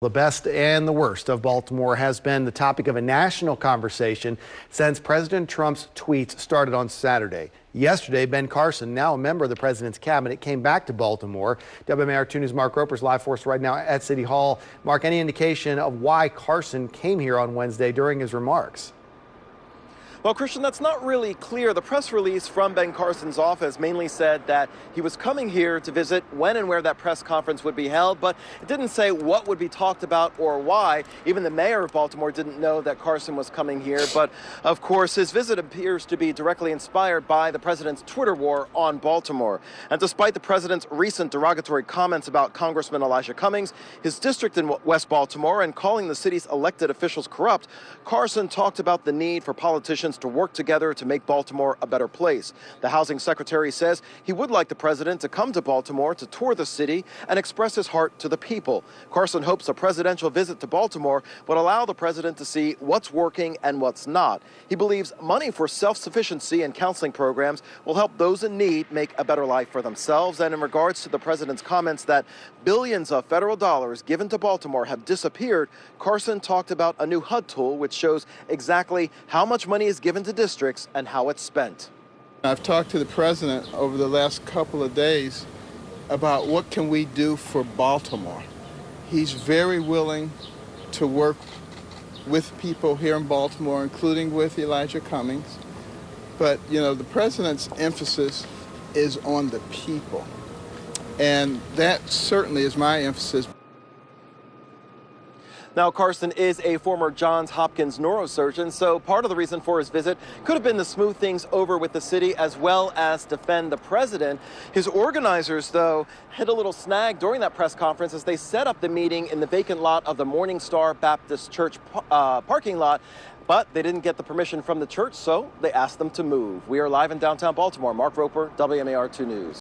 The best and the worst of Baltimore has been the topic of a national conversation since President Trump's tweets started on Saturday. Yesterday, Ben Carson, now a member of the president's cabinet, came back to Baltimore. WMAR 2 News' Mark Roper's live for us right now at City Hall. Mark, any indication of why Carson came here on Wednesday during his remarks? Well, Christian, that's not really clear. The press release from Ben Carson's office mainly said that he was coming here to visit when and where that press conference would be held, but it didn't say what would be talked about or why. Even the mayor of Baltimore didn't know that Carson was coming here. But of course, his visit appears to be directly inspired by the president's Twitter war on Baltimore. And despite the president's recent derogatory comments about Congressman Elijah Cummings, his district in West Baltimore, and calling the city's elected officials corrupt, Carson talked about the need for politicians to work together to make Baltimore a better place. The housing secretary says he would like the president to come to Baltimore to tour the city and express his heart to the people. Carson hopes a presidential visit to Baltimore would allow the president to see what's working and what's not. He believes money for self-sufficiency and counseling programs will help those in need make a better life for themselves. And in regards to the president's comments that billions of federal dollars given to Baltimore have disappeared, Carson talked about a new HUD tool which shows exactly how much money is given to districts and how it's spent. I've talked to the president over the last couple of days about what can we do for Baltimore. He's very willing to work with people here in Baltimore, including with Elijah Cummings. But, you know, the president's emphasis is on the people. And that certainly is my emphasis. Now, Carson is a former Johns Hopkins neurosurgeon, so part of the reason for his visit could have been to smooth things over with the city as well as defend the president. His organizers, though, hit a little snag during that press conference as they set up the meeting in the vacant lot of the Morning Star Baptist Church parking lot. But they didn't get the permission from the church, so they asked them to move. We are live in downtown Baltimore. Mark Roper, WMAR 2 News.